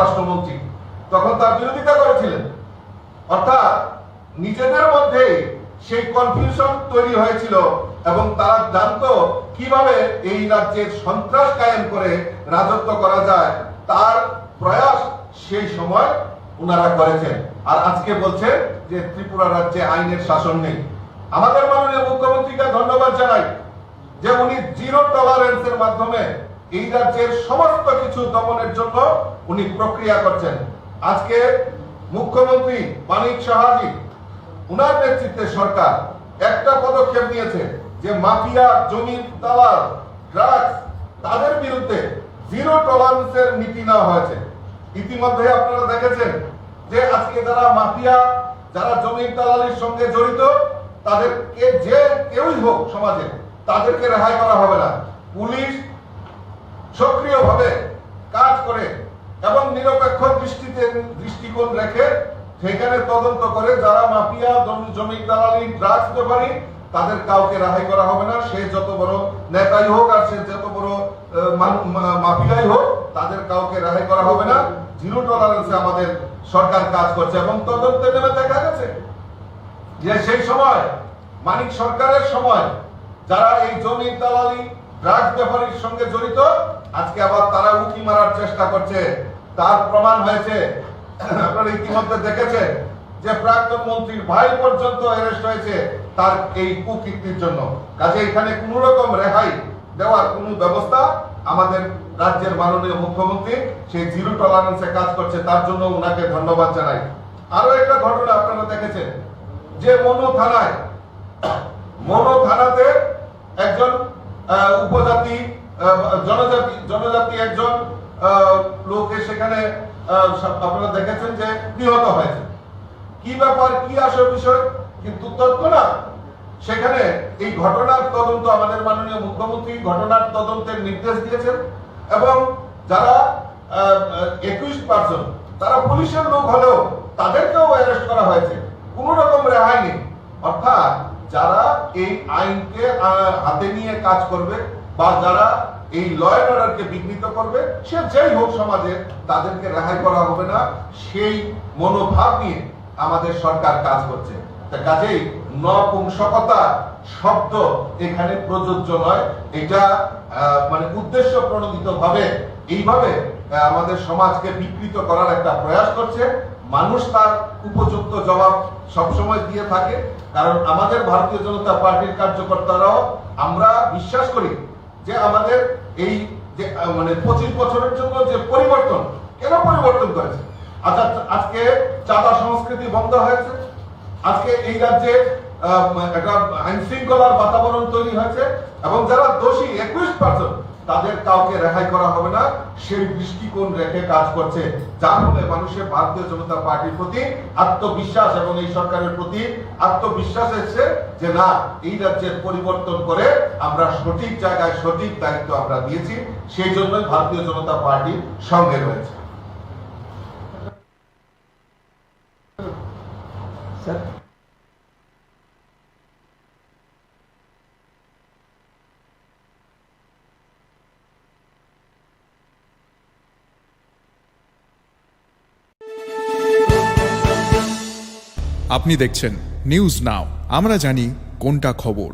স্বরাষ্ট্রমন্ত্রী, তখন তার বিরোধিতা করেছিলেন। অর্থাৎ নিজেদের মধ্যে সেই কনফিউশন তৈরি হয়েছিল এবং তারা জানতো কিভাবে এই রাজ্যের সন্ত্রাস কায়েম করে রাজত্ব করা যায়, তার প্রয়াস সেই সময় ওনারা করেছেন। আর আজকে বলছেন যে ত্রিপুরা রাজ্যে আইনের শাসন নেই। আমাদের মাননীয় মুখ্যমন্ত্রীকে ধন্যবাদ জানাই যে উনি জিরো টলারেন্সের মাধ্যমে এই রাজ্যের সমস্ত কিছু দমনের জন্য উনি প্রক্রিয়া করছেন। আজকে মুখ্যমন্ত্রী মানিক সাহাজি, উনার নেতৃত্বে সরকার একটা পদক্ষেপ নিয়েছে যে মাফিয়া, জমির দালাল, ড্রাগস, তাদের বিরুদ্ধে জিরো টলারেন্সের নীতি নেওয়া হয়েছে। ইতিমধ্যে আপনারা দেখেছেন যে আজকে যারা মাফিয়া, যারা জমির দালালির সঙ্গে জড়িত, তাদেরকে যে কেউই হোক সমাজে, তাদেরকে রেহাই করা হবে না। পুলিশ সক্রিয়ভাবে কাজ করে এবং নিরপেক্ষ দৃষ্টিকোণ রেখে সেখানে তদন্ত করে যারা মাফিয়া, জমির দালালি, ড্রাগস ব্যাপারী, তাদের কাউকে রেহাই করা হবে না। সে যত বড় নেতাই হোক আর সে যত বড় মাফিয়াই হোক, তাদের কাউকে রেহাই করা হবে না। জিরো টলারেন্সে আমাদের সরকার কাজ করছে এবং তদন্তে নেমে দেখা গেছে যে সেই সময় মানিক সরকারের সময় যারা এই জমির দালালি, ড্রাগস ব্যাপারীর সঙ্গে জড়িত, আজকে আবার তারা উঁকি মারার চেষ্টা করছে। তার প্রমাণ হয়েছে, আপনারা ইতিমধ্যে দেখেছেন যে প্রাক্তন মন্ত্রীর ভাই পর্যন্ত অ্যারেস্ট হয়েছে তার এই কুকীর্তির জন্য। কাজে এখানে কোন রকম রেহাই দেওয়ার কোন ব্যবস্থা আমাদের রাজ্যের মাননীয় মুখ্যমন্ত্রী সেই জিরো টলারেন্সে কাজ করছে, তার জন্য ওনাকে ধন্যবাদ জানাই। আরো একটা ঘটনা আপনারা দেখেছেন যে মনো থানাতে একজন উপজাতি, জনজাতি একজন লোকে সেখানে আপনারা দেখেছেন যে নিহত হয়েছে। কি ব্যাপার, কি আসল বিষয়, কিন্তু তথ্য না। সেখানে এই ঘটনার তদন্ত আমাদের মাননীয় মুখ্যমন্ত্রী ঘটনার তদন্তের নির্দেশ দিয়েছেন এবং যারা 21 পার্সন, তারা পুলিশের লোক হলেও তাদেরকেও অ্যারেস্ট করা হয়েছে। কোন রকম রেহাই নেই। অর্থাৎ যারা এই আইনকে হাতে নিয়ে কাজ করবে বা যারা এই ল এন্ড অর্ডারকে বিঘ্নিত করবে, সে যেই হোক সমাজে, তাদেরকে রেহাই করা হবে না, সেই মনোভাব নিয়ে আমাদের সরকার কাজ করছে। কাজেই নপুংসকতা শব্দ এখানে প্রযোজ্য নয়। এটা মানে উদ্দেশ্য প্রণোদিত ভাবে এইভাবে আমাদের সমাজকে বিকৃত করার একটা প্রয়াস করছে। মানুষ তার উপযুক্ত জবাব সবসময় দিয়ে থাকে, কারণ আমাদের ভারতীয় জনতা পার্টির কার্যকর্তারাও আমরা বিশ্বাস করি যে আমাদের এই যে মানে 25 বছরের জন্য যে পরিবর্তন, কেন পরিবর্তন করেছে? আজকে চাঁদা সংস্কৃতি বন্ধ হয়েছে, আজকে এই রাজ্যে একটা আইন শৃঙ্খলার বাতাবরণ তৈরি হয়েছে এবং যারা দোষী 21% তাদের কাউকে রেহাই করা হবে না, সেই দৃষ্টিকোণ রেখে কাজ করছে। যার ফলে মানুষের ভারতীয় জনতা পার্টির প্রতি আত্মবিশ্বাস এবং এই সরকারের প্রতি আত্মবিশ্বাস এসেছে যে না, এই রাজ্যের পরিবর্তন করে আমরা সঠিক জায়গায় সঠিক দায়িত্ব আমরা দিয়েছি। সেই জন্যই ভারতীয় জনতা পার্টির সঙ্গে রয়েছে। আপনি দেখছেন নিউজ নাও, আমরা জানি কোনটা খবর।